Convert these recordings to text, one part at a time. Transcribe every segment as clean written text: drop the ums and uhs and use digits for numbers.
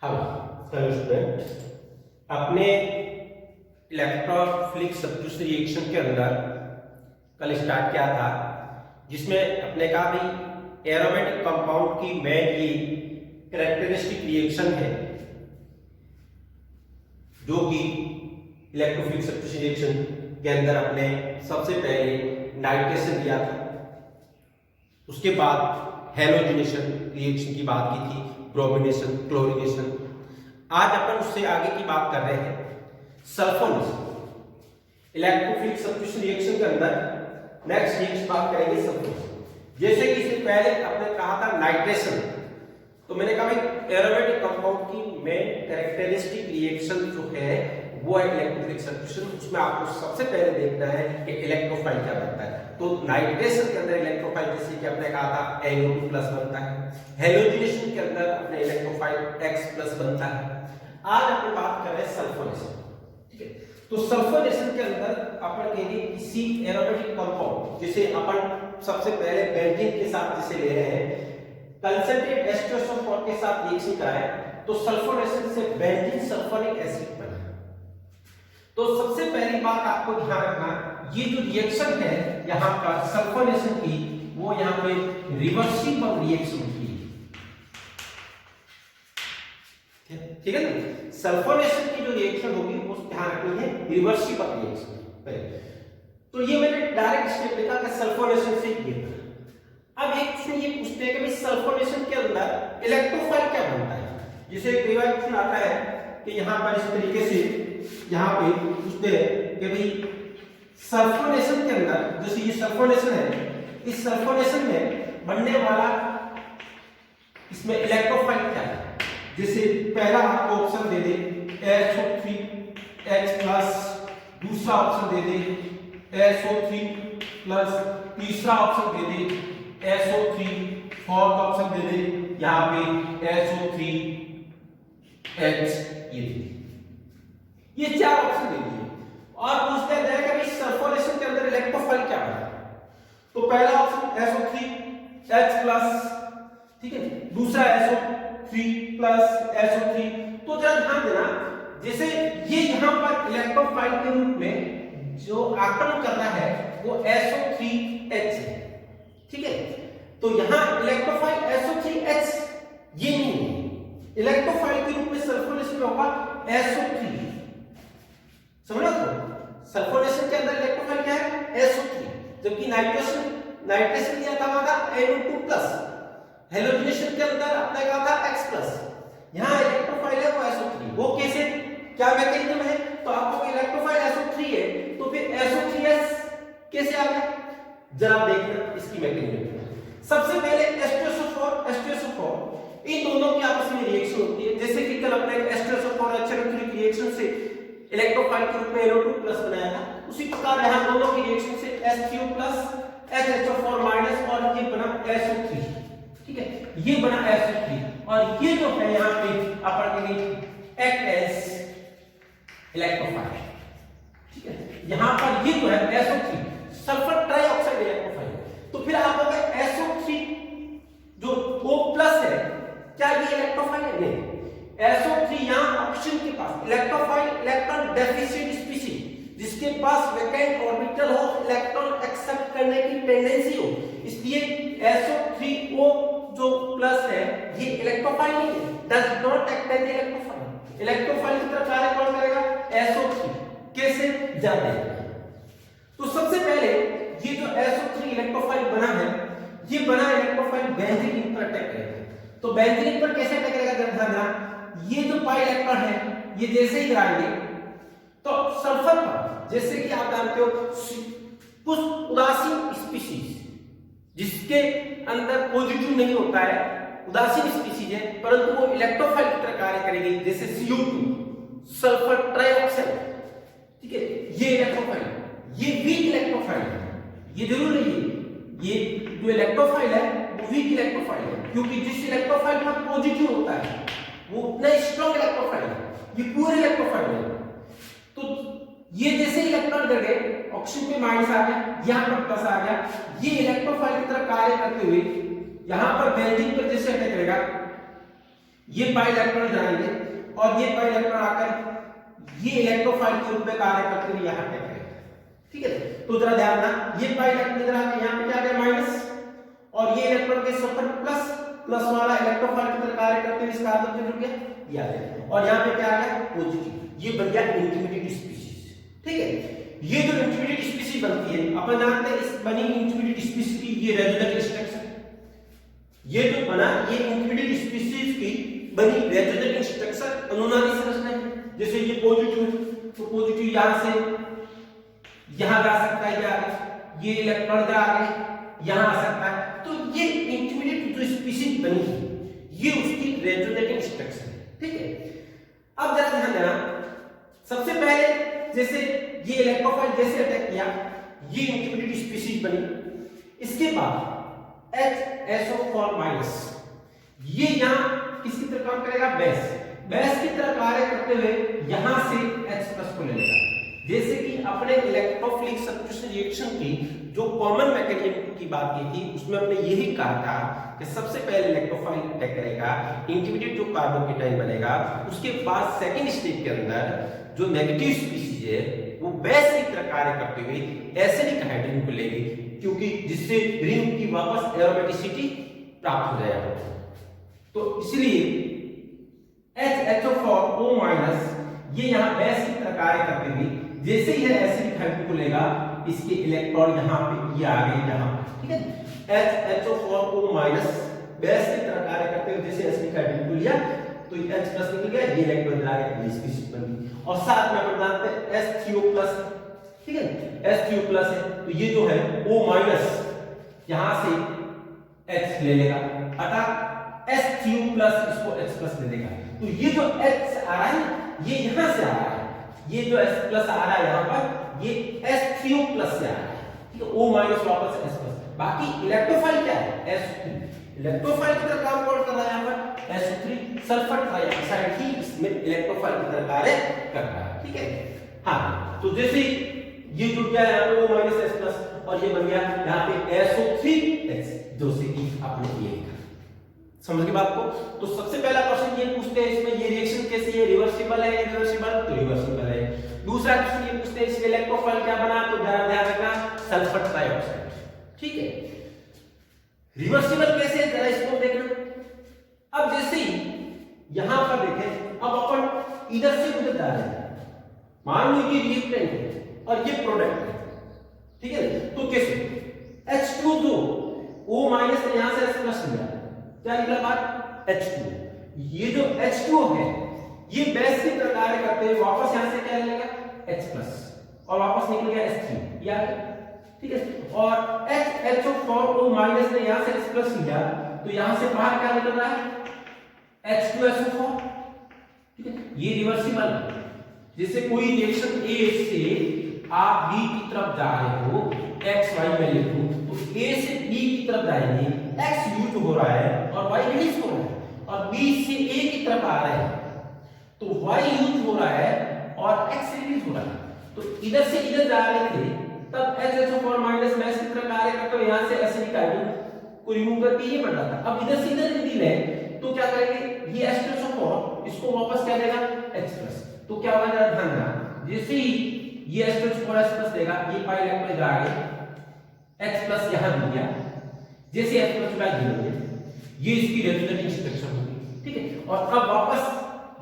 Hello student, अपने electrophilic substitution reaction के अंदर कल स्टार्ट किया था, जिसमें अपने कहा भाई एरोमेटिक कंपाउंड की मेन ये कैरेक्टरिस्टिक रिएक्शन है जो कि इलेक्ट्रोफिलिक सब्स्टिट्यूशन रिएक्शन के अंदर अपने सबसे पहले नाइट्रेशन दिया था, उसके बाद हैलोजिनेशन रिएक्शन की बात की थी, ब्रोमिनेशन, क्लोरीनेशन। आज अपन उससे आगे की बात कर रहे हैं सल्फोनेशन। इलेक्ट्रोफिलिक सब्स्टिट्यूशन रिएक्शन के अंदर नेक्स्ट रिएक्शन बात करेंगे सल्फोनेशन। जैसे कि इससे पहले आपने कहा था नाइट्रेशन, तो मैंने कहा भाई एरोमेटिक कंपाउंड की मेन कैरेक्टरिस्टिक रिएक्शन जो है वो है इलेक्ट्रोफिलिक सब्स्टिट्यूशन। उसमें आपको सबसे पहले देखना है कि इलेक्ट्रोफाइल क्या बनता है। तो नाइट्रेशन के अंदर इलेक्ट्रोफाइल जैसे कि आपने कहा था NO2+ बनता है, हैलोजिनेशन के अंदर अपने इलेक्ट्रोफाइल X+ बनता है। आज अपन बात कर रहे हैं सल्फोनेशन, ठीक है। तो सल्फोनेशन के अंदर अपन कहेंगे किसी एरोमेटिक कंपाउंड, जैसे अपन सबसे पहले बेंजीन के साथ जैसे ले रहे हैं कंसंट्रेट H2SO4 के साथ रिएक्शन कराए तो सल्फोनेशन से बेंजीन सल्फोनिक एसिड बना। तो सबसे पहली बात आपको ध्यान रखना, ये जो रिएक्शन है यहाँ पर सल्फोनेशन की, वो यहाँ पे रिवर्सिबल रिएक्शन होती है, ठीक है ना। सल्फोनेशन की जो रिएक्शन होगी वो ध्यान रखनी है रिवर्सिबल रिएक्शन। तो ये मैंने डायरेक्ट स्टेप लिखा कि सल्फोनेशन से ये। अब एक से ये पूछते हैं कि भाई सल्फोनेशन के अंदर इलेक्ट्रोफाइल क्या बनता है। जैसे कई बार क्वेश्चन आता है कि यहाँ पर इस तरीके से यहाँ पे पूछते हैं कि भाई सल्फोनेशन के अंदर, जैसे ये सल्फोनेशन है, इस सल्फोनेशन में बनने वाला इसमें इलेक्ट्रोफाइल क्या है। जैसे पहला आपको ऑप्शन दे दे SO3H+, दूसरा ऑप्शन दे दे SO3+, तीसरा ऑप्शन दे दे SO3, फोर्थ ऑप्शन दे दे यहाँ पे SO3H, ये चार ऑप्शन दे दिए और पूछते हैं कि सल्फोनेशन के अंदर इलेक्ट्रोफाइल क्या है। तो पहला ऑप्शन SO3H+, ठीक है, दूसरा SO3+ SO3। तो जरा ध्यान देना, जैसे ये यहां पर इलेक्ट्रोफाइल के रूप में जो आक्रमण कर रहा है वो SO3H है, ठीक है। तो यहां इलेक्ट्रोफाइल SO3H ये नहीं है, इलेक्ट्रोफाइल के रूप में सल्फोनेशन में होगा SO3। समझ लो, सल्फोनेशन के अंदर इलेक्ट्रोफाइल क्या है SO3, जबकि नाइट्रेशन दिया था वहां था NO2+, हैलोजिनेशन के अंदर आपने कहा था X+, यहां इलेक्ट्रोफाइल है वो SO3। वो कैसे, क्या मैकेनिज्म है, तो आपको इलेक्ट्रोफाइल SO3 है तो फिर SO3H कैसे आ गया, जरा देखना इसकी मैकेनिज्म। सबसे पहले H2SO4 इन दोनों की आपस में रिएक्शन होती है। जैसे कि कल अपने H2SO4 HNO3 की रिएक्शन से इलेक्ट्रोफाइल के रूप में NO2+ बनाया था, उसी प्रकार यहां दोनों की रिएक्शन से H3O+ HHO4- और ये बना SO3, ठीक है, ये बना SO3 और ये जो है यहां पे अपन के एक्ट एज इलेक्ट्रोफाइल, ठीक है। यहां पर ये जो है SO3 सल्फर ट्राइऑक्साइड इलेक्ट्रोफाइल। तो फिर आप लोग SO3 जो O+ है, क्या ये इलेक्ट्रोफाइल है? नहीं। SO3 यहां ऑक्सीजन के पास इलेक्ट्रोफाइल इलेक्ट्रॉन डेफिशिएंट स्पीशीज, जिसके पास वैकेंट ऑर्बिटल हो, इलेक्ट्रॉन एक्सेप्ट करने की टेंडेंसी हो, इसलिए SO3O जो प्लस है ये इलेक्ट्रोफाइल नहीं है, does not act as electrophile. Electrophile की तरह कार्य कौन करेगा? SO3। कैसे, जाने। तो सबसे पहले ये जो SO3 इलेक्ट्रोफाइल बना है, ये बना इलेक्ट्रोफाइल बेंजीन पर अटैक करेगा। तो बेंजीन पर कैसे अटैक करेगा, जरा ध्यान देना। ये जो पाई इलेक्ट्रॉन है ये जैसे ही गिराएंगे तो सल्फर पर, जैसे कि आप जानते हो कुछ उदासीन स्पीशीज जिसके अंदर पॉजिटिव नहीं होता है, उदासीन स्पीशीज है, परंतु वो इलेक्ट्रोफाइल की तरह कार्य करेगी, जैसे CO2 सल्फर ट्राइऑक्साइड, ठीक है। ये इलेक्ट्रोफाइल, ये वीक इलेक्ट्रोफाइल है, ये जरूर नहीं है, ये जो इलेक्ट्रोफाइल है वो वीक इलेक्ट्रोफाइल है, क्योंकि जिस इलेक्ट्रोफाइल में पॉजिटिव होता है वो उतना स्ट्रॉन्ग इलेक्ट्रोफाइल है, ये पूरे इलेक्ट्रोफाइल है। तो ये जैसे इलेक्ट्रॉन गिर गए, ऑक्सीजन पे माइनस आ गया, यहां पर प्लस आ गया, ये इलेक्ट्रोफाइल की तरह कार्य करते हुए यहां पर बेंजीन पर जैसे अटैक करेगा ये पाई इलेक्ट्रॉन जाएंगे और ये पाई इलेक्ट्रॉन आकर ये इलेक्ट्रोफाइल के रूप में कार्य करते हुए यहाँ पे करेगा। ठीक है, तो जरा ध्यान देना, ये पाई इलेक्ट्रॉन इधर आके यहाँ पे क्या आ गया माइनस, और ये इलेक्ट्रॉन के ऊपर प्लस, प्लस वाला इलेक्ट्रोफाइल की तरह कार्य करते हुए इस कार्बन से जुड़ गया, ये आ गया, और यहाँ पे क्या आ गया पॉजिटिव, ये बन गया इंटरमीडिएट स्पीशीज। ठीक है, ये जो इंटरमीडिएट स्पीशीज बनती है, अपन जानते हैं इस बनी इंटरमीडिएट स्पीशीज की ये रेजोनेंट स्ट्रक्चर, ये जो बना ये इंटरमीडिएट स्पीशीज की बनी रेजोनेंट स्ट्रक्चर अनुनादी संरचना है। जैसे ये पॉजिटिव, तो पॉजिटिव यहां से यहां जा सकता है, क्या ये इलेक्ट्रॉन इधर आ गए यहां आ सकता है, तो ये इंटरमीडिएट जो स्पीशीज बनी है ये उसकी रेजोनेटिंग स्ट्रक्चर है। ठीक है, अब जरा ध्यान देना, सबसे पहले जैसे ये इलेक्ट्रोफाइल जैसे अटैक किया ये इंटरमीडिएट स्पीशीज बनी, इसके बाद HSO4- ये यहां किसकी तरह काम करेगा, बेस की तरह कार्य करते हुए यहां से H+ को ले लेगा। जैसे कि अपने इलेक्ट्रोफिलिक सब्स्टिट्यूशन रिएक्शन की जो कॉमन मैकेनिज्म की बात की थी उसमें हमने यही कहा था कि सबसे पहले इलेक्ट्रोफाइल अटैक करेगा, इंटरमीडिएट जो कार्बोकेटाइन बनेगा, उसके बाद सेकंड स्टेज के अंदर जो नेगेटिव स्पीशीज है वो बेस की तरह कार्य करते हुए एसिडिक हाइड्रोजन को लेगी, क्योंकि जिससे रिंग की वापस एरोमेटिसिटी प्राप्त हो जाएगा। तो इसलिए HHO4O- ये यहां बेस की तरह कार्य करते हुए जैसे ही एसिडिक हाइड्रोजन को लेगा इसके इलेक्ट्रॉन यहां पे ये आ गए यहां, ठीक है, HHO4O- बेस की तरह कार्य करते हुए जैसे एसिडिक हाइड्रोजन को लिया तो ये H+ निकल गया, ये इलेक्ट्रॉन आ गया, ये स्पीशीज बन गई, और साथ में अपन जानते हैं STO+, ठीक है, STO+ है तो ये जो है O- यहां से H ले लेगा, अर्थात STO+ इसको H+ ले लेगा, तो ये जो H आ रहा है ये यहां से आ रहा है, ये जो H+ आ रहा है यहां पर ये STO+ से आ रहा है, ठीक है, O- वापस H+, बाकी इलेक्ट्रोफाइल क्या है SO3, इलेक्ट्रोफाइल की तरह काम कौन कर रहा है यहां पर SO3 सल्फर ट्राइऑक्साइड ही इसमें इलेक्ट्रोफाइल की तरह कार्य कर रहा है। ठीक है, हाँ, तो जैसे ये जुड़ गया यहां पे O- और ये बन गया यहां पे SO3H, जो से कि आपने ये लिखा, समझ गए बात को। तो सबसे पहला क्वेश्चन ये पूछते हैं इसमें ये रिएक्शन कैसी है, रिवर्सिबल है, इरिवर्सिबल, तो रिवर्सिबल है। दूसरा क्वेश्चन ये पूछते हैं इसमें इलेक्ट्रोफाइल क्या बना, तो ध्यान रखना सल्फर ट्राइऑक्साइड। ठीक है, रिवर्सिबल कैसे है जरा इसको देखना। अब जैसे ही यहां पर देखें, अब अपन इधर से उधर जा रहे हैं, मान लो ये रिएक्टेंट है और ये प्रोडक्ट है, ठीक है, तो कैसे H2 जो O- ने यहां से H+ लिया, क्या निकला बात H2, ये जो H2 है ये बेस की तरह कार्य करते हुए वापस यहां से क्या लेगा H+ और वापस निकल गया H3, ये आ गया, ठीक है, और HHO4O- ने यहां से H+ लिया तो यहां से बाहर क्या निकल रहा है H2SO4, ठीक है, ये रिवर्सिबल है। जैसे कोई रिएक्शन A से आप B की तरफ जा रहे हो, X Y में लिखो, तो A से B की तरफ जाएंगे, X यूज हो रहा है और Y रिलीज हो रहा है, और B से A की तरफ आ रहे हैं तो Y यूज हो रहा है और X रिलीज हो रहा है। तो इधर से इधर जा रहे थे तब HHO4- मैच की तरफ कार्य करते हुए यहां से एसिडिक हाइड्रोजन को रिमूव करके ये बन रहा था। अब इधर से इधर यदि ले तो क्या करेंगे, ये H2SO4 इसको वापस क्या देगा H+, तो क्या होगा जरा ध्यान देना, जैसे ही ये H2SO4 H+ देगा ये पाई इलेक्ट्रॉन इधर आ गए, H+ यहां मिल गया, जैसे H+ का गिरोगे ये इसकी रेजोनेटिंग स्ट्रक्चर होगी, ठीक है, और अब वापस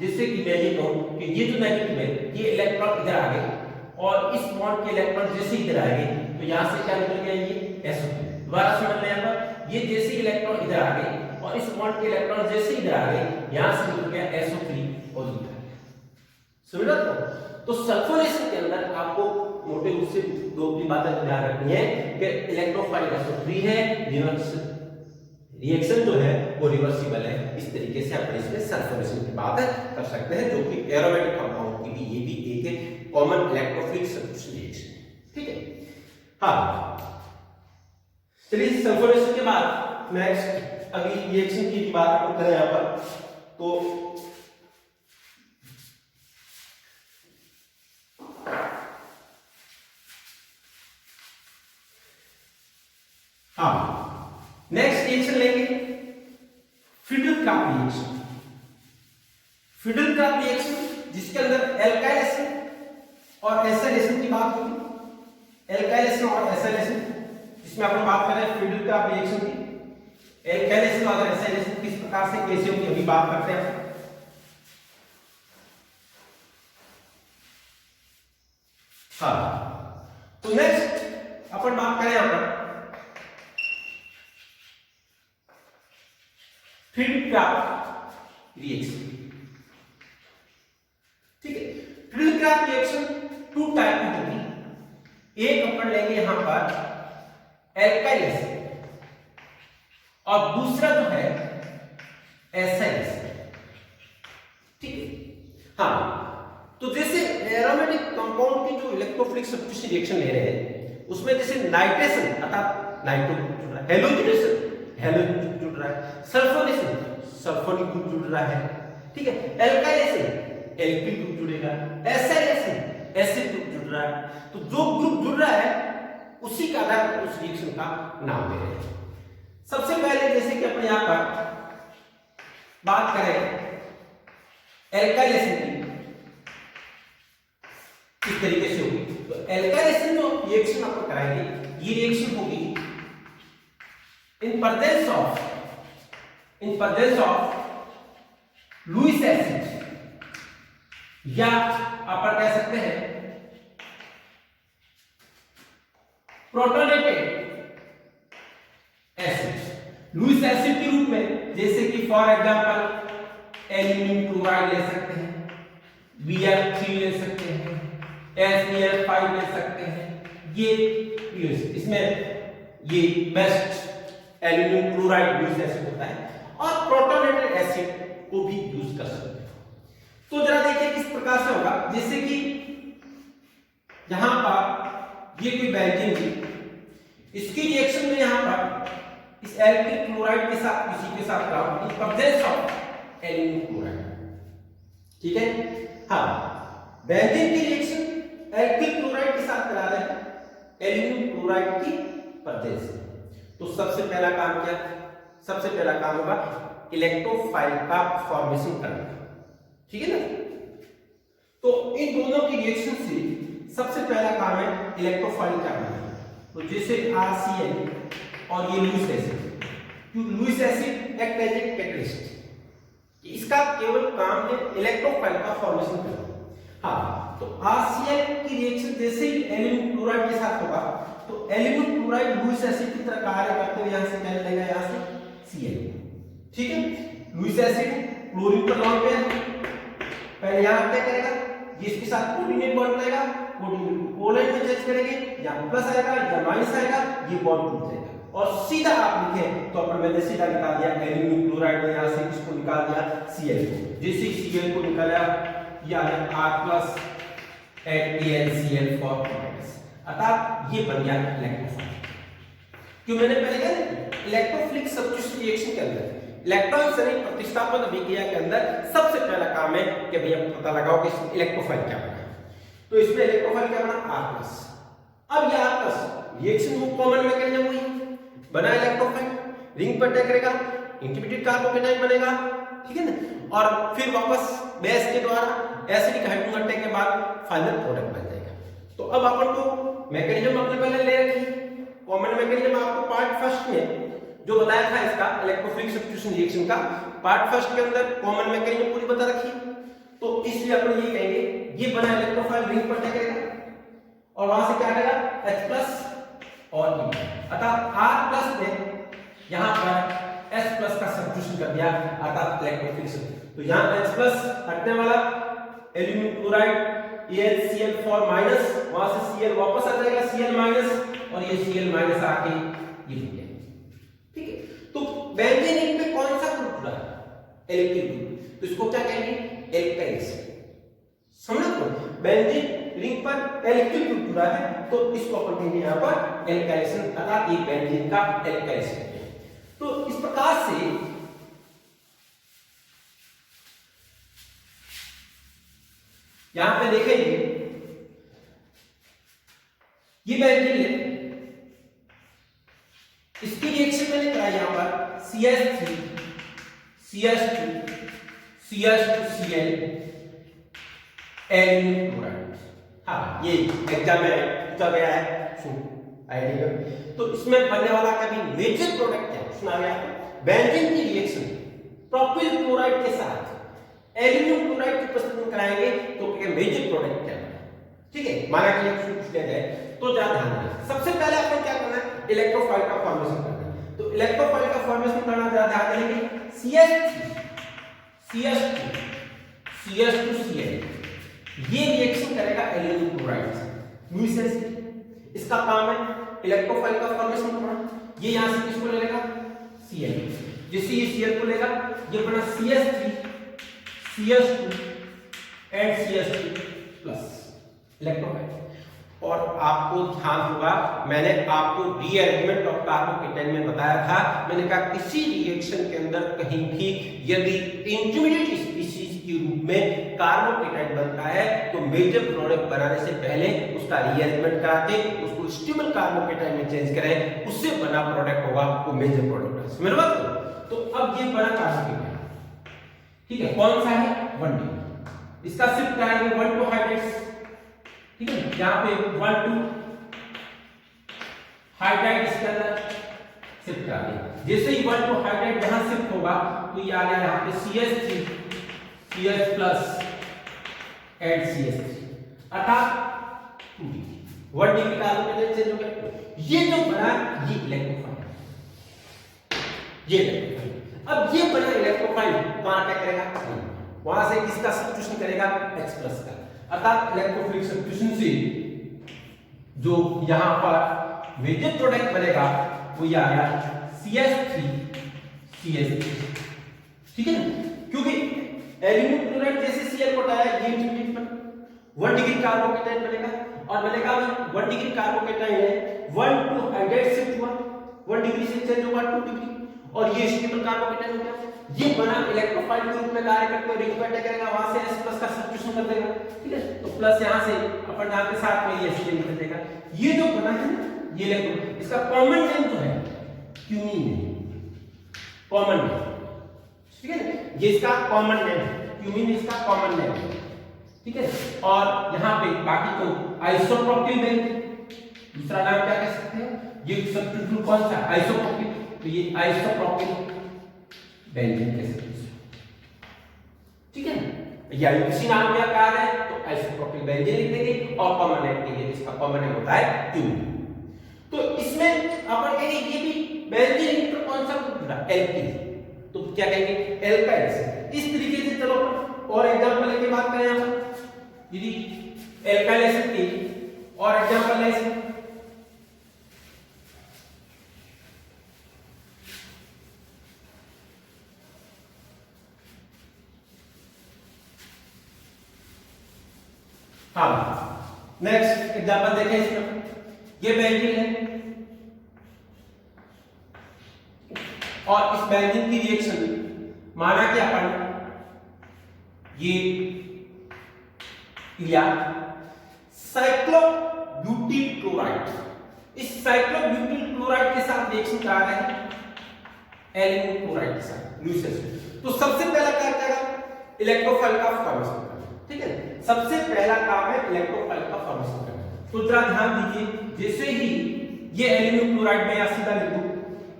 जैसे कि मैं ये कहूं कि ये जो नेगेटिव है ये इलेक्ट्रॉन इधर आ गए और इस बॉन्ड के इलेक्ट्रॉन जैसे इधर आएंगे तो यहां से क्या निकल गया ये SO2, दोबारा समझ लें यहां पर ये जैसे इलेक्ट्रॉन इधर आ गए और इस बॉन्ड के इलेक्ट्रॉन जैसे इधर आ गए यहां से निकल गया SO3 और इधर समझ रहे हो। तो सल्फोनेशन के अंदर आपको मोटे रूप से दो की बातें ध्यान रखनी है कि इलेक्ट्रोफाइल SO3 है, रिएक्शन जो है वो रिवर्सिबल है। इस तरीके से आप इसमें सल्फोनेशन की बात कर सकते हैं, जो कि एरोमेटिक कंपाउंड की भी ये भी एक कॉमन इलेक्ट्रोफिलिक सब्स्टिट्यूशन रिएक्शन है, ठीक है। हाँ, चलिए सल्फोनेशन के बाद नेक्स्ट अगली रिएक्शन की बात आपको करें यहां पर, तो हाँ नेक्स्ट रिएक्शन लेंगे फ्रीडल काप रिएक्शन। फिडेलक्राफ्ट रिएक्शन जिसके अंदर एल्काइलेशन और एसिलेशन की बात होगी, एल्काइलेशन और एसिलेशन, जिसमें अपन बात कर रहे हैं फिडेलक्राफ्ट रिएक्शन की। एल्काइलेशन और एसिलेशन किस प्रकार से कैसे होगी अभी बात करते हैं। हाँ, तो नेक्स्ट अपन बात करें यहां पर फिडेलक्राफ्ट रिएक्शन। ठीक है, फिडेलक्राफ्ट रिएक्शन टू टाइप की होगी। एक अपन लेंगे यहां पर एल्काइलेशन और दूसरा जो है एसिलेशन। ठीक है, हाँ, तो जैसे एरोमेटिक कंपाउंड की जो इलेक्ट्रोफिलिक सब्स्टिट्यूशन रिएक्शन ले रहे हैं उसमें जैसे नाइट्रेशन अर्थात नाइट्रो ग्रुप जुड़ रहा है, हेलोजनेशन हेलोजन ग्रुप जुड़ रहा है, सल्फोनेशन सल्फोनिक ग्रुप जुड़ रहा है। ठीक है, एल्काइलेशन एल्किल ग्रुप जुड़ेगा, एसिलेशन एसिड ग्रुप जुड़ रहा है। तो जो ग्रुप जुड़ रहा है उसी का आधार पर उस रिएक्शन का नाम दे रहे हैं। सबसे पहले जैसे कि अपन यहां पर बात करें एल्काइलेशन की, इस तरीके से होगी। तो एल्काइलेशन जो रिएक्शन अपन कराएंगे ये रिएक्शन होगी in presence of Lewis acid, या अपन कह सकते हैं प्रोटोनेटेड एसिड। लुईस एसिड के रूप में जैसे कि फॉर एग्जांपल एल्यूमिनियम क्लोराइड ले सकते हैं, Br3 ले सकते हैं, SbR5 ले सकते हैं। ये इसमें ये best aluminium chloride Lewis acid होता है और प्रोटोनेटेड एसिड को भी यूज कर सकते हैं। तो जरा देखिए किस प्रकार से होगा। जैसे कि यहां पर ये कोई बेंजीन थी, इसकी रिएक्शन में यहां पर इस एल्किल क्लोराइड के साथ इसी के साथ कराऊं in presence of aluminium chloride. ठीक है, हाँ, बेंजीन की रिएक्शन एल्किल क्लोराइड के साथ करा रहे हैं एल्यूमिनियम क्लोराइड की प्रेजेंस में। तो सबसे पहला काम क्या, सबसे पहला काम होगा इलेक्ट्रोफाइल का फॉर्मेशन करना। ठीक है ना, तो इन दोनों की रिएक्शन से सबसे पहला काम है इलेक्ट्रोफाइल करना। तो जैसे RCl और ये Lewis acid, Lewis acid act as a catalyst, इसका केवल काम है इलेक्ट्रोफाइल का फॉर्मेशन करना। हाँ, तो RCl की रिएक्शन जैसे ही एल्यूमिनियम क्लोराइड के साथ होगा तो एल्यूमिनियम क्लोराइड लुईस एसिड की तरह कार्य करते हुए यहां से क्या लेगा, यहां से Cl। ठीक है, लुईस एसिड क्लोरीन पर लॉन्ग पेयर पहले यहां क्या करेगा, जिसके साथ कोऑर्डिनेट बॉन्ड लेगा, कोऑर्डिनेट कोलन में चेंज करेंगे, यहां प्लस आएगा या माइनस आएगा, ये बॉन्ड टूट जाएगा और सीधा आप लिखे तो अपन मैंने सीधा निकाल दिया एल्यूमिनियम क्लोराइड ने यहां से इसको निकाल दिया Cl को। जैसे ही Cl को निकाला ये आ गया R+ at AlCl four minus, अर्थात ये बन गया इलेक्ट्रोफाइल। क्यों मैंने पहले कहा इलेक्ट्रोफिलिक सब्स्टिट्यूशन रिएक्शन के अंदर इलेक्ट्रॉन शरीर प्रतिस्थापन अभिक्रिया के अंदर सबसे पहला काम है कि भैया पता लगाओ कि इलेक्ट्रोफाइल क्या बना। तो इसमें इलेक्ट्रोफाइल क्या बना, R+। अब ये R+ रिएक्शन वो कॉमन मैकेनिज्म हुई, बना इलेक्ट्रोफाइल, रिंग पर अटैक करेगा, इंटरमीडिएट कार्बोकेटाइन बनेगा। ठीक है ना, और फिर वापस बेस के द्वारा एसिडिक हाइड्रोजन अटैक के बाद फाइनल प्रोडक्ट बन जाएगा। तो अब अपन को मैकेनिज्म अपने पहले ले रखी, कॉमन मैकेनिज्म आपको पार्ट फर्स्ट में जो बताया था इसका इलेक्ट्रोफिलिक सब्स्टिट्यूशन रिएक्शन का, पार्ट फर्स्ट के अंदर कॉमन मैकेनिज्म पूरी बता रखी। तो इसलिए अपन ये कहेंगे ये बना इलेक्ट्रोफाइल रिंग पर अटैक करेगा और वहां से क्या करेगा H+ और E, अर्थात R+ ने यहां पर H+ का सब्स्टिट्यूशन कर दिया अर्थात इलेक्ट्रोफिलिक। तो यहां H+ हटने वाला aluminium chloride AlCl four minus, वहां से Cl वापस आ जाएगा Cl- और ये Cl- आके ये हो गया। ठीक है, तो बेंजीन पे कौन सा ग्रुप जुड़ा है, एल्किल ग्रुप, तो इसको क्या कहेंगे, एल्काइलेशन। समझ लो, बेंजीन रिंग पर एल्किल ग्रुप जुड़ा है तो इसको अपन कहेंगे यहां पर एल्काइलेशन, अर्थात ये बेंजीन का एल्काइलेशन है। तो इस प्रकार से यहां पे देखेंगे ये बेंजीन है, इसकी रिएक्शन मैंने कराई यहां पर CH3 CH2 CH2Cl aluminium chloride. हाँ, ये एग्जाम में पूछा गया है, आइडिया। तो इसमें बनने वाला कभी मेजर प्रोडक्ट क्या सुना गया आपको? बेंजीन की रिएक्शन प्रोपिल क्लोराइड के साथ एल्यूमिनियम क्लोराइड की उपस्थिति में कराएंगे तो मेजर प्रोडक्ट क्या है? ठीक है, माना कि एक पूछ लिया जाए तो जरा ध्यान देना। सबसे पहले आपको क्या करना है? इलेक्ट्रोफाइल का फॉर्मेशन करना है। तो इलेक्ट्रोफाइल का फॉर्मेशन करना जरा ध्यान देंगे। CH2Cl ये रिएक्शन करेगा एल्यूमिनियम क्लोराइड से म्यूसिन से। इसका काम है इलेक्ट्रोफाइल का फॉर्मेशन करना। ये यहां से किसको ले लेगा? Cl। जैसे ये Cl को लेगा, ये बना CH3 CH2 and CH2 plus electrophile. और आपको ध्यान होगा, मैंने आपको रीअरेंजमेंट ऑफ कार्बोकेटाइन में बताया था। मैंने कहा किसी रिएक्शन के अंदर कहीं भी यदि इंटरमीडिएट स्पीशीज के रूप में कार्बोकेटाइन बनता है तो मेजर प्रोडक्ट बनाने से पहले उसका रीअरेंजमेंट करा के उसको स्टेबल कार्बोकेटाइन में चेंज करें, उससे बना प्रोडक्ट होगा वो मेजर प्रोडक्ट। समझ रहे? तो अब ये बना कार्बोकेटाइन, ठीक है, कौन सा है? 1D। इसका शिफ्ट आएगा 1 टू हाइड्रेट्स, ठीक है, यहां पे 1 टू हाइड्राइड इसके अंदर शिफ्ट आ गया। जैसे ही 1 टू हाइड्राइड यहां शिफ्ट होगा तो ये आ गया यहां पे CH3 CH plus and CH3 अर्थात 2D 1D की कार्बोकेटाइन चेंज हो गया। ये जो बना ये इलेक्ट्रोफाइल, ये इलेक्ट्रोफाइल। अब ये बना इलेक्ट्रोफाइल कहां क्या करेगा? वहां से किसका सब्स्टिट्यूशन करेगा? H प्लस का। अर्थात इलेक्ट्रोफिलिक सब्स्टिट्यूशन से जो यहां पर मेजर प्रोडक्ट बनेगा वो ये आ गया CH3 CH3, ठीक है ना? क्योंकि एल्यूमिनियम क्लोराइड जैसे Cl को हटाया ये इंटरमीडिएट पर 1 डिग्री कार्बोकेटाइन बनेगा और बनेगा 1 डिग्री कार्बोकेटाइन है 1 टू हाइड्राइड शिफ्ट हुआ, 1 डिग्री से चेंज हुआ 2 डिग्री और ये स्टेबल कार्बोकेटाइन हो गया। ये बना इलेक्ट्रोफाइल के रूप में कार्य करते हुए रिंग पे अटैक करेगा, वहां से H प्लस का सब्स्टिट्यूशन कर देगा, ठीक है? तो प्लस यहां से अपन यहां के साथ में ये H निकल देगा। ये जो बना है ना ये इलेक्ट्रॉन, इसका कॉमन नेम जो है क्यूमीन, कॉमन नेम, ठीक है? ये इसका कॉमन नेम है, क्यूमीन इसका कॉमन नेम है, ठीक है? और यहां पे बाकी तो आइसोप्रोपिल बेंजीन, दूसरा नाम क्या कह सकते हैं? ये सब्स्टिट्यूट कौन सा? आइसोप्रोपिल। तो ये आइसोप्रोपिल बेंजीन कह सकते हैं, ठीक है ना? या किसी नाम का कार्य है तो आइसोप्रोपिल बेंजीन लिख देंगे और कॉमन नेम के लिए इसका कॉमन नेम होता है क्यूमीन। तो इसमें अपन कहेंगे ये भी बेंजीन तो कौन सा जुड़ा? एल्किल। तो क्या कहेंगे? एल्काइल्स। इस तरीके से चलो और एग्जांपल लेके बात करें यहां पर, यदि एल्काइल एसिड की और एग्जांपल है इसमें हाँ, नेक्स्ट एग्जांपल देखें इसमें, ये बेंजीन है और इस बेंजीन की रिएक्शन माना कि अपन ये लिया साइक्लोब्यूटिल क्लोराइड, इस साइक्लोब्यूटिल क्लोराइड के साथ रिएक्शन करा रहे हैं एल्यूमिनियम क्लोराइड के साथ म्यूसिन। तो सबसे पहला क्या करेगा? इलेक्ट्रोफाइल का फॉर्मेशन करना, ठीक है? सबसे पहला काम है इलेक्ट्रोफाइल का फॉर्मेशन करना। तो जरा ध्यान दीजिए, जैसे ही ये एल्यूमिनियम क्लोराइड में या सीधा लिख दूं,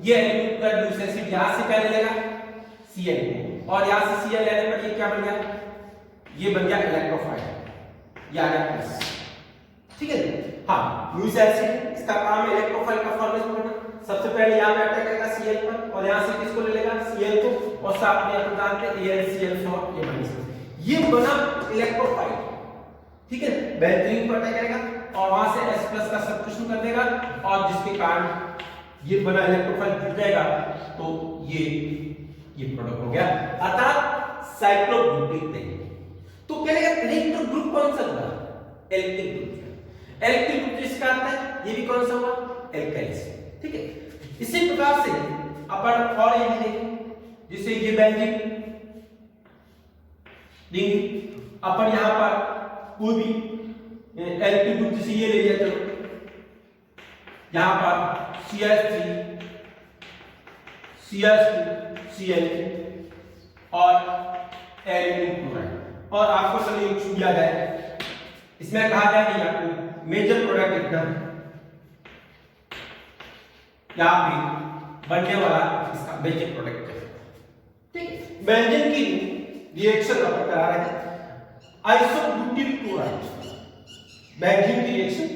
ये एल्यूमिनियम क्लोराइड लूज एसिड यहां से क्या ले लेगा? Cl और यहां से Cl लेने पर ये क्या बन गया? ये बन गया इलेक्ट्रोफाइल, ये आ गया प्लस, ठीक है? हाँ, लूज एसिड इसका काम है इलेक्ट्रोफाइल का फॉर्मेशन करना। सबसे पहले यहां पे अटैक करेगा Cl पर और यहां से किसको ले लेगा? Cl को और साथ में अपन जानते हैं AlCl ये माइनस, ये बना इलेक्ट्रोफाइल, ठीक है? बेंजीन पर अटैक करेगा और वहां से H प्लस का सब्स्टिट्यूशन कर देगा और जिसके कारण ये बना इलेक्ट्रोफाइल जुड़ जाएगा तो ये प्रोडक्ट हो गया, अर्थात साइक्लोब्यूटिल बेंजीन। तो क्या लगेगा? इलेक्ट्रो ग्रुप कौन सा होगा? Alkyl group. एल्किल ग्रुप जिसका आता है ये भी कौन सा होगा? एल्काइल्स, ठीक है? इसी प्रकार से अपन और ये भी देखें, जैसे ये बेंजीन रिंग अपन यहां पर कोई भी एल्किल ग्रुप जैसे ये ले लिया, चलो यहां पर CH3 CH2 Cl और एल्यूमिनियम क्लोराइड। और आपको सॉल्यूशन दिया जाए, इसमें कहा जाए कि आपको मेजर प्रोडक्ट लिखना है या फिर बनने वाला इसका मेजर प्रोडक्ट क्या है। ठीक है, बेंजीन की रिएक्शन अपन करा रहे हैं आइसोब्यूटिल क्लोराइड, बेंजीन की रिएक्शन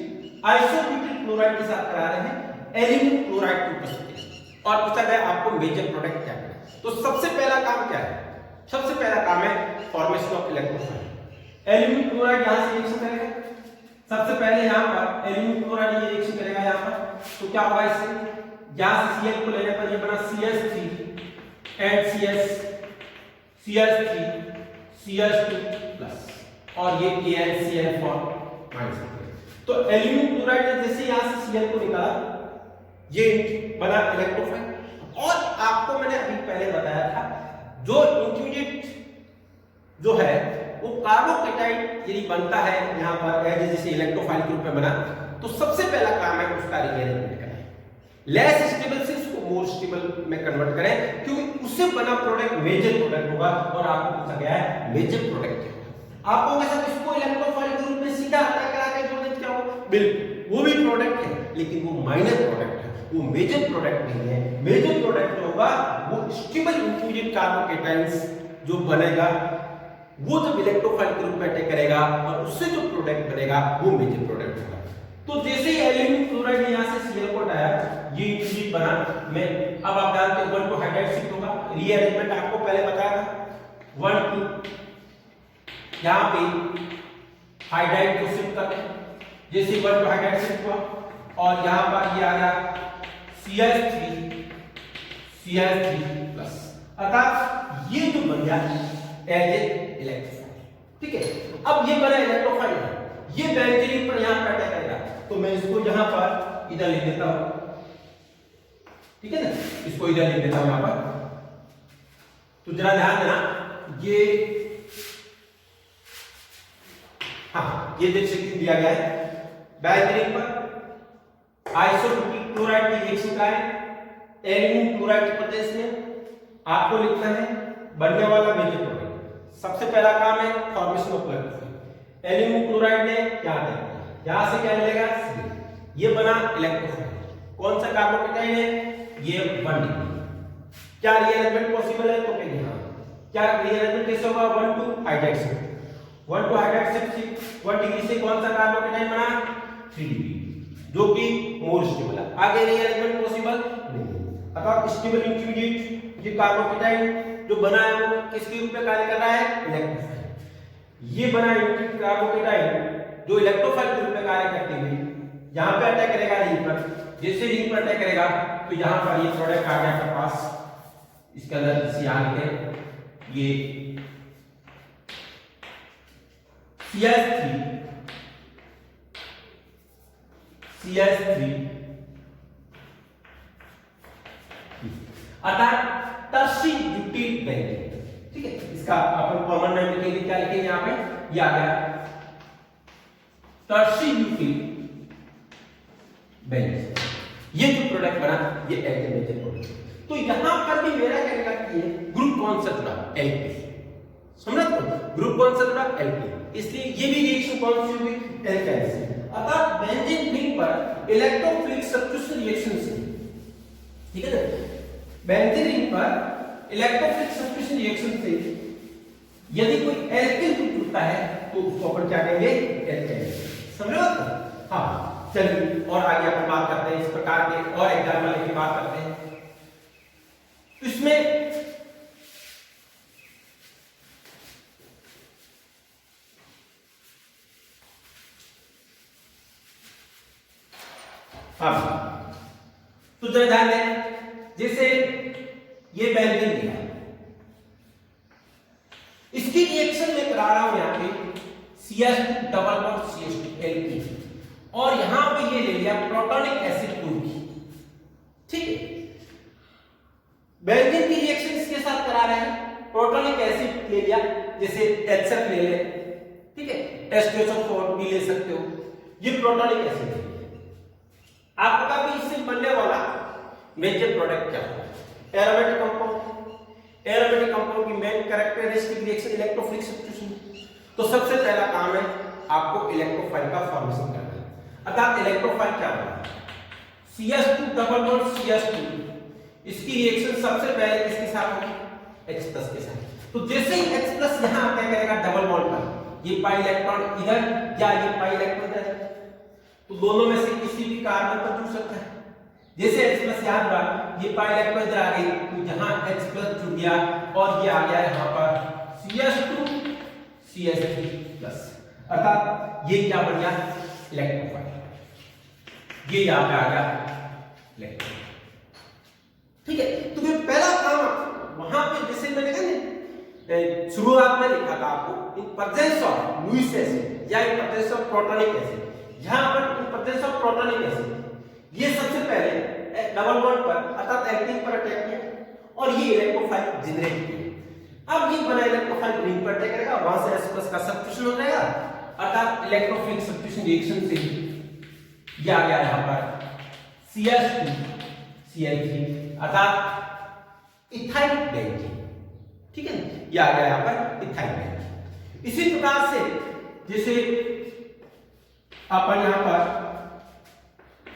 आइसोब्यूटिल क्लोराइड के साथ करा रहे हैं एल्यूमिनियम क्लोराइड की उपस्थिति, और पूछा गया आपको मेजर प्रोडक्ट क्या है। तो सबसे पहला काम क्या है, सबसे पहला काम है formation of electrophile. Aluminium chloride यहां से रिएक्शन करेगा, सबसे पहले यहां पर एल्यूमिनियम क्लोराइड ये रिएक्शन करेगा यहां पर, तो क्या होगा इससे, यहां से Cl को लेने पर ये बना CH3 and CH3 CH2 plus, और ये AnCl माइनस। तो एल्यूमिनियम क्लोराइड ने जैसे यहां से Cl को निकाला, ये बना इलेक्ट्रोफाइल। और आपको मैंने अभी पहले बताया था जो इंटरमीडिएट जो है वो कार्बोकेटाइन यदि बनता है यहां पर जैसे इलेक्ट्रोफाइल के रूप में बना, तो सबसे पहला काम है उसका रीअरेंजमेंट करना, लेस स्टेबल से उसको मोर स्टेबल में कन्वर्ट करें, क्योंकि उससे बना प्रोडक्ट मेजर प्रोडक्ट होगा। और आपको पूछा गया है मेजर प्रोडक्ट क्या, आपको कैसा इसको इलेक्ट्रोफाइल के रूप में सीधा अटैक करा के जोड़ देते क्या हो, बिल्कुल वो भी प्रोडक्ट है, लेकिन वो माइनर प्रोडक्ट है, वो मेजर प्रोडक्ट नहीं है। मेजर प्रोडक्ट जो होगा वो स्टेबल इंटरमीडिएट कार्बोकेटाइंस जो बनेगा, वो जब इलेक्ट्रोफाइल के रूप में अटैक करेगा और उससे जो प्रोडक्ट बनेगा वो मेजर प्रोडक्ट होगा। तो जैसे ही एल्यूमिनियम क्लोराइड यहां से Cl को हटाया, ये इंटरमीडिएट बना, मैं अब आप जानते हैं 1 to हाइड्राइड शिफ्ट होगा, रीअरेंजमेंट आपको पहले बताया था 1 to यहां पे हाइड्राइड को शिफ्ट करते हैं, जैसे 1 to हाइड्राइड शिफ्ट हुआ और यहां पर ये आ गया CH3 प्लस, अर्थात ये जो बन गया एज ए इलेक्ट्रोफाइल। ठीक है, अब ये बना इलेक्ट्रोफाइल, ये बेंजीन पर यहां पर अटैक करेगा, तो मैं इसको यहां पर इधर लिख देता हूं, ठीक है ना, इसको इधर लिख देता हूं यहां पर। तो जरा ध्यान देना, ये हाँ ये देख सकते दिया गया है बेंजीन पर आइसोब्यूटिल क्लोराइड की रिएक्शन का है एल्यूमिनियम क्लोराइड के प्रदेश में, आपको लिखना है बनने वाला मेजर प्रोडक्ट। सबसे पहला काम है formation of electrophile. Aluminium chloride ने क्या है, यहां से क्या मिलेगा Cl, ये बना इलेक्ट्रोफाइल। कौन सा कार्बोकेटाइन है, ये 1 डिग्री। क्या रीअरेंजमेंट पॉसिबल है, तो कहिए हां। क्या रीअरेंजमेंट कैसे होगा, 1 to hydride shift, 1 to hydride shift 1 degree से कौन सा कार्बोकेटाइन बना 3 डिग्री, जो कि मोर स्टेबल है। आगे रीअरेंजमेंट पॉसिबल नहीं, अर्थात स्टेबल इंटरमीडिएट ये कार्बोकेटाइन जो बना है वो किसके रूप में कार्य कर रहा है, इलेक्ट्रोफाइल। ये बना कार्बोकेटाइन जो इलेक्ट्रोफाइल के रूप में कार्य करते हुए यहां पे अटैक करेगा रिंग पर, जैसे रिंग पर अटैक करेगा तो यहां पर ये प्रोडक्ट आ गया आपके पास, इसके अंदर इसे यहां लिखे ये CH3 अर्थात टर्शी ब्यूटिल बेंजीन। ठीक है, इसका अपन कॉमन नाम लिखेंगे, क्या लिखेंगे यहां पे, ये आ गया टर्शी ब्यूटिल बेंजीन। ये जो प्रोडक्ट बना ये मेजर प्रोडक्ट। तो यहां पर भी मेरा कहने का कि ग्रुप कौन सा जुड़ा, एल्की, समझ लो, ग्रुप कौन सा जुड़ा, एल्की, इसलिए ये भी रिएक्शन कौन सी हुई, एल्काइल से। अर्थात बेंजीन रिंग पर इलेक्ट्रोफिलिक सब्स्टिट्यूशन रिएक्शन से, ठीक है ना, बेंजीन रिंग पर इलेक्ट्रोफिलिक सब्स्टिट्यूशन रिएक्शन से यदि कोई एल्किल ग्रुप जुड़ता है तो उसको अपन क्या कहेंगे, एल्काइल। समझ लो, हां चलिए और आगे अपन बात करते हैं, इस प्रकार के और एग्जांपल की बात करते हैं। तो इसमें हाँ तो जरा ध्यान दें, जैसे ये बेंजीन दिया, इसकी रिएक्शन में करा रहा हूं यहां पे CH2 double bond CH2 alkene, और यहां पे ये ले लिया प्रोटॉनिक एसिड 2 की। ठीक है, बेंजीन की रिएक्शन इसके साथ करा रहे हैं, प्रोटॉनिक एसिड ले लिया, जैसे HCl ले ले, ठीक है, H2SO4 भी ले सकते हो, ये प्रोटॉनिक एसिड है। आपका भी इससे बनने वाला मेजर प्रोडक्ट क्या है, एरोमेटिक कंपाउंड। एरोमेटिक कंपाउंड की main characteristic reaction electrophilic substitution. तो सबसे पहला काम है आपको इलेक्ट्रोफाइल का फॉर्मेशन करना है। अर्थात इलेक्ट्रोफाइल क्या होता है? CS2 डबल बॉन्ड CS2, इसकी रिएक्शन सबसे पहले किसके साथ होगी? H+ के साथ। तो जैसे ही H+ यहां क्या करेगा डबल बॉन्ड पर, ये पाई इलेक्ट्रॉन इधर या ये पाई इलेक्ट्रॉन इधर, तो दोनों में से किसी भी कार्बन पर जुड़ सकता है। जैसे H+ यहां था, ये पाई इलेक्ट्रॉन इधर आ गई, तो यहां H+ जुड़ गया और ये आ गया यहां पर CS2 CS3+, अर्थात ये क्या बन गया? इलेक्ट्रोफाइल। ये यहां पे आ गया इलेक्ट्रोफाइल। ठीक है, तो ये पहला काम वहां पे जैसे मैंने कहा ना शुरुआत में लिखा था आपको, in presence of Lewis acid या in presence of protonic acid, यहां पर in presence of protonic acid ये सबसे पहले डबल बॉन्ड पर अर्थात एल्कीन पर अटैक किया और ये इलेक्ट्रोफाइल जनरेट किया। अब ये बना इलेक्ट्रोफाइल रिंग पर अटैक करेगा, वहां से H+ का सब्स्टिट्यूशन हो जाएगा, अर्थात इलेक्ट्रोफिलिक सब्स्टिट्यूशन रिएक्शन से ये आ गया यहां पर CS2 Cl3, अर्थात इथाइल बेंजीन। ठीक है, ये आ गया यहां पर इथाइल बेंजीन। इसी प्रकार से जैसे अपन यहां पर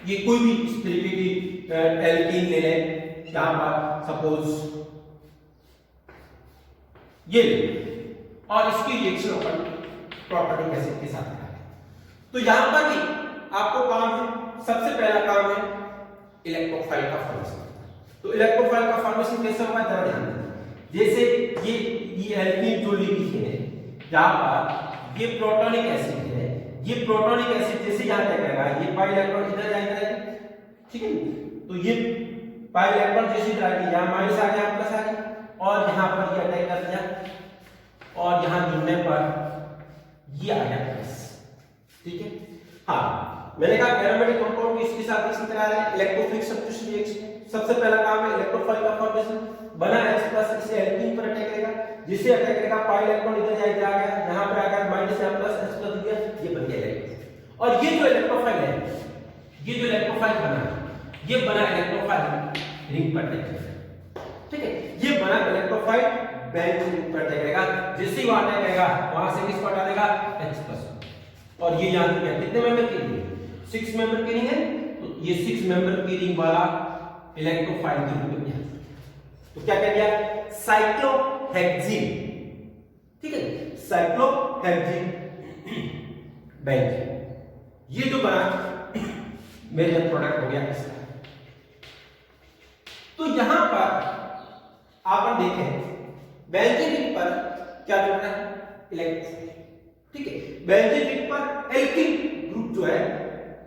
ये कोई भी इस तरीके की एल्कीन ले लें, यहां पर सपोज ये ले और इसकी रिएक्शन अपन प्रोटॉनिक एसिड के साथ करें, तो यहां पर भी आपको काम है, सबसे पहला काम है इलेक्ट्रोफाइल का फॉर्मेशन। तो इलेक्ट्रोफाइल का फॉर्मेशन कैसे होगा जरा ध्यान दें। जैसे ये एल्कीन जो लिखी है, यहां पर ये प्रोटॉनिक एसिड है, ये प्रोटॉनिक एसिड जैसे यहां अटैक करेगा, ये पाई इलेक्ट्रॉन इधर जाएगा, ठीक है, तो ये पाई इलेक्ट्रॉन जैसे इधर आएगी, यहां माइनस आ गया प्लस आ गया और यहां पर ये अटैक कर दिया और यहां जुड़ने पर ये आ गया प्लस। ठीक है, हाँ मैंने कहा एरोमेटिक कंपाउंड इसके साथ इसी तरह है इलेक्ट्रोफिलिक सब्स्टिट्यूशन रिएक्शन। सबसे पहला काम है इलेक्ट्रोफाइल का फॉर्मेशन, बना H+ इसे एल्कीन पर अटैक करेगा, जिसे अटैक करेगा पाई इलेक्ट्रॉन इधर जाएगा, आ गया यहां पे आ गया माइनस या प्लस H+ दिया, ये बन गया इलेक्ट्रोफाइल। और ये जो इलेक्ट्रोफाइल है, ये जो इलेक्ट्रोफाइल बना, ये बना इलेक्ट्रोफाइल रिंग पर अटैक करेगा। ठीक है, ये बना इलेक्ट्रोफाइल बेंजीन रिंग पर अटैक करेगा, जैसे ही वहां अटैक करेगा वहां से किस पर हटा देगा? H+। और ये याद रखिए कितने मेंबर की रिंग है? 6 मेंबर की रिंग है, तो ये 6 मेंबर की रिंग वाला इलेक्ट्रोफाइल की रिंग है। तो क्या कह दिया? साइक्लोहेक्सीन। ठीक है, साइक्लोहेक्सीन बेंजीन, ये जो बना मेजर प्रोडक्ट हो गया इसका। तो यहां पर आप देखें बेंजीन रिंग पर क्या जुड़ रहा है? इलेक्ट्रोफाइल। ठीक है, बेंजीन रिंग पर एल्कीन ग्रुप जो है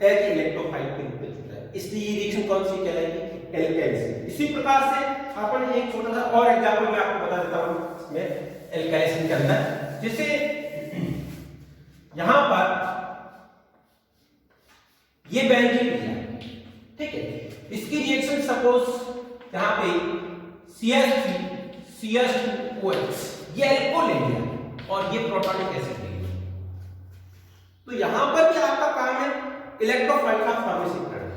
एक इलेक्ट्रोफाइल के रूप में जुड़ रहा है, इसलिए ये रिएक्शन कौन सी कहलाएगी? एल्काइल। इसी प्रकार से अपन एक छोटा सा और एग्जांपल मैं आपको बता देता हूं इसमें एल्काइल के अंदर, जैसे यहां पर ये बेंजीन लिया, ठीक है, इसकी रिएक्शन सपोज यहां पे CH2OH ये एल्कोहल ले लिया और ये प्रोटॉनिक एसिड ले लिया। तो यहां पर भी आपका काम है इलेक्ट्रोफाइल का फॉर्मेशन करना।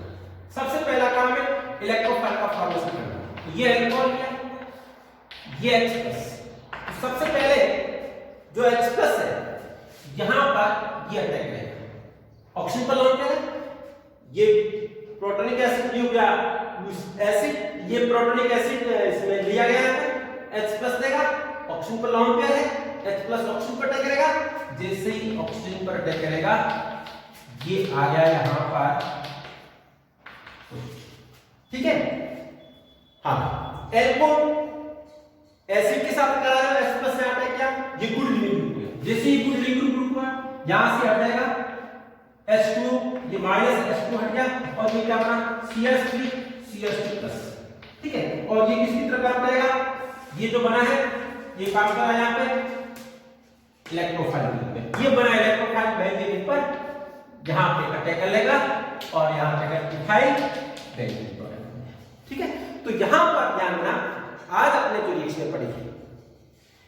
सबसे पहला काम है इलेक्ट्रोफाइल का फॉर्मेशन करना। ये एल्कोहल लिया, ये H+। तो सबसे पहले जो H+ है यहां पर ये अटैक करेगा, ऑक्सीजन पर लॉन्च करेगा, ये प्रोटॉनिक एसिड हो गया एसिड, ये प्रोटॉनिक एसिड इसमें लिया गया है, H+ देगा, ऑक्सीजन पर लॉन्च पेयर है, H+ ऑक्सीजन पर अटैक करेगा, जैसे ही ऑक्सीजन पर अटैक करेगा ये आ गया यहां पर। ठीक है, हाँ एल्कोहल एसिड के साथ करा है, H+ से अटैक किया, ये गुड लिविंग ग्रुप है, जैसे ही गुड लिविंग ग्रुप हुआ यहां से हटेगा H2, ये माइनस H2 हट गया और ये क्या बना? CH3 ठीक है, और ये किसकी तरफ काम करेगा? ये जो बना है ये काम कर रहा है यहां पे इलेक्ट्रोफाइल में, ये बना इलेक्ट्रोफाइल बेंजीन पर जहां पे अटैक कर लेगा और यहां पे अटैक इथाइल बेंजीन पर। ठीक है, तो यहां पर ध्यान देना, आज अपने जो रिएक्शन पढ़ी है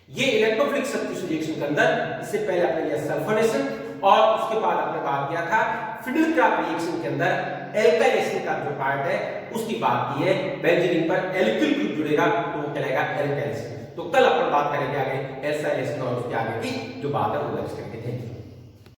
ये इलेक्ट्रोफिलिक सब्स्टिट्यूशन रिएक्शन के अंदर, इससे पहले आपने लिया सल्फोनेशन और उसके बाद आपने बात किया था फिडल-क्राफ्ट रिएक्शन के अंदर एल्काइलेशन का जो पार्ट है उसकी बात की है। बेंजीन पर एल्किल ग्रुप जुड़ेगा तो वो कहलाएगा एल्काइलेशन। तो कल अपन बात करेंगे आगे SI SNOS के आगे की जो बात है वो नेक्स्ट करके। Thank you.